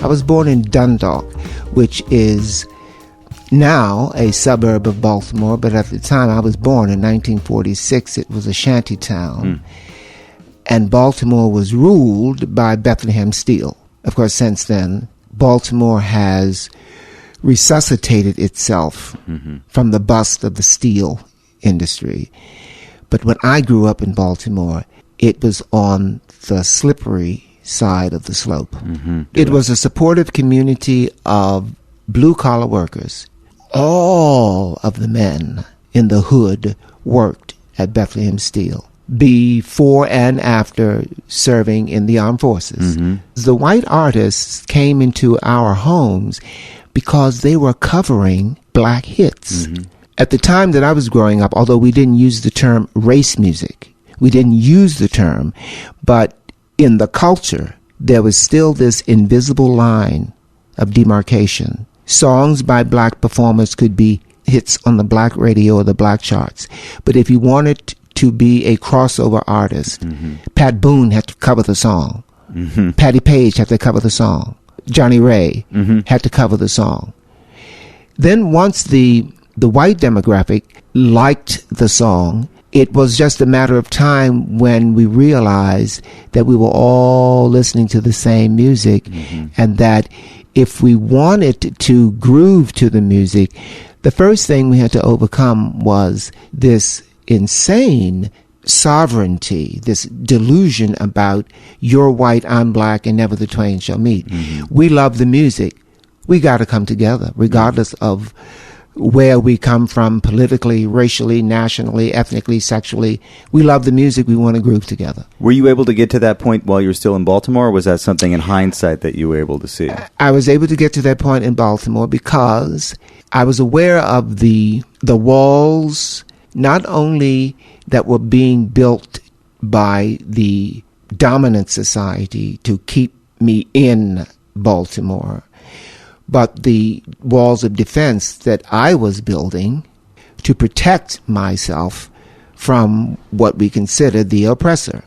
I was born in Dundalk, which is now a suburb of Baltimore, but at the time I was born in 1946, it was a shanty town. And Baltimore was ruled by Bethlehem Steel. Of course, since then, Baltimore has resuscitated itself from the bust of the steel industry. But when I grew up in Baltimore, it was on the slippery side of the slope. It was a supportive community of blue-collar workers. All of the men in the hood worked at Bethlehem Steel before and after serving in the armed forces. The white artists came into our homes because they were covering black hits. At the time that I was growing up, although we didn't use the term race music, we didn't use the term, but in the culture, there was still this invisible line of demarcation. Songs by black performers could be hits on the black radio or the black charts. But if you wanted to be a crossover artist, Pat Boone had to cover the song. Patti Page had to cover the song. Johnny Ray had to cover the song. Then once the white demographic liked the song, it was just a matter of time when we realized that we were all listening to the same music, and that if we wanted to groove to the music, the first thing we had to overcome was this insane sovereignty, this delusion about you're white, I'm black, and never the twain shall meet. We love the music. We got to come together, regardless of where we come from politically, racially, nationally, ethnically, sexually. We love the music. We want to groove together. Were you able to get to that point while you were still in Baltimore, or was that something in hindsight that you were able to see? I was able to get to that point in Baltimore because I was aware of the walls, not only that were being built by the dominant society to keep me in Baltimore, but the walls of defense that I was building to protect myself from what we considered the oppressor.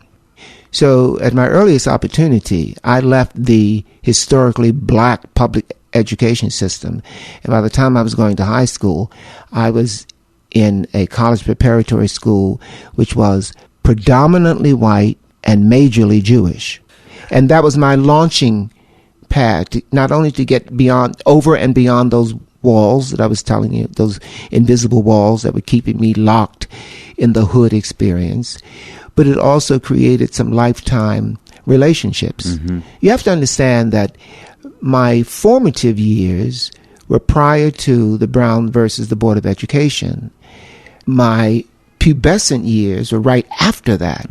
So at my earliest opportunity, I left the historically black public education system. And by the time I was going to high school, I was in a college preparatory school which was predominantly white and majorly Jewish. And that was my launching pad, not only to get beyond, over and beyond those walls that I was telling you, those invisible walls that were keeping me locked in the hood experience, but it also created some lifetime relationships. You have to understand that my formative years were prior to the Brown versus the Board of Education. My pubescent years were right after that.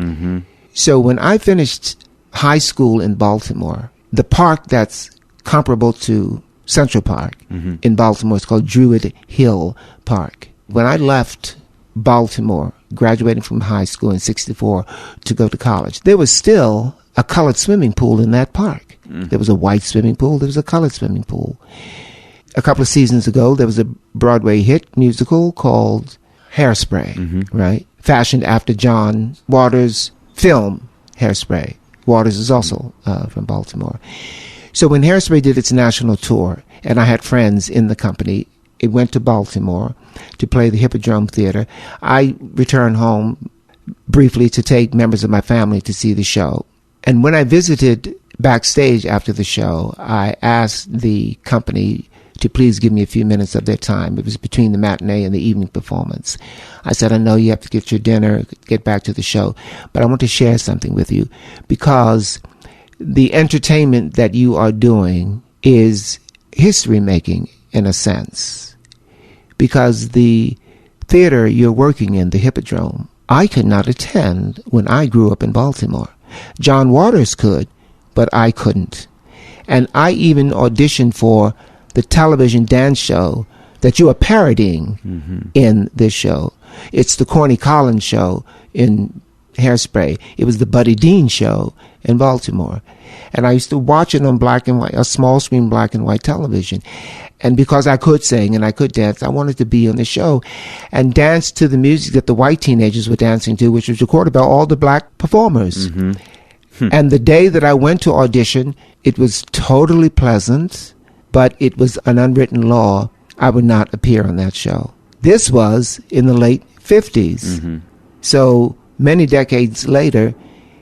So when I finished high school in Baltimore, the park that's comparable to Central Park in Baltimore is called Druid Hill Park. When I left Baltimore, graduating from high school in 1964 to go to college, there was still a colored swimming pool in that park. There was a white swimming pool, there was a colored swimming pool. A couple of seasons ago, there was a Broadway hit musical called Hairspray, right? Fashioned after John Waters' film Hairspray. Waters is also from Baltimore. So when Hairspray did its national tour, and I had friends in the company, it went to Baltimore to play the Hippodrome Theater. I returned home briefly to take members of my family to see the show. And when I visited backstage after the show, I asked the company to please give me a few minutes of their time. It was between the matinee and the evening performance. I said, I know you have to get your dinner, get back to the show, but I want to share something with you, because the entertainment that you are doing is history making in a sense, because the theater you're working in, the Hippodrome, I could not attend when I grew up in Baltimore. John Waters could, but I couldn't. And I even auditioned for the television dance show that you are parodying in this show. It's the Corny Collins show in Hairspray. It was the Buddy Dean show in Baltimore. And I used to watch it on black and white, a small screen black and white television. And because I could sing and I could dance, I wanted to be on the show and dance to the music that the white teenagers were dancing to, which was recorded by all the black performers. And the day that I went to audition, it was totally pleasant, but it was an unwritten law. I would not appear on that show. This was in the late 50s. So many decades later,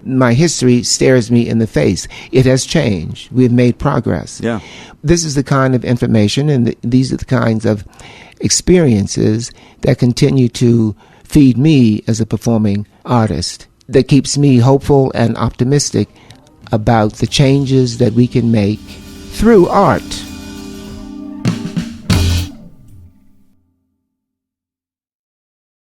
my history stares me in the face. It has changed. We've made progress. Yeah. This is the kind of information and these are the kinds of experiences that continue to feed me as a performing artist, that keeps me hopeful and optimistic about the changes that we can make through art.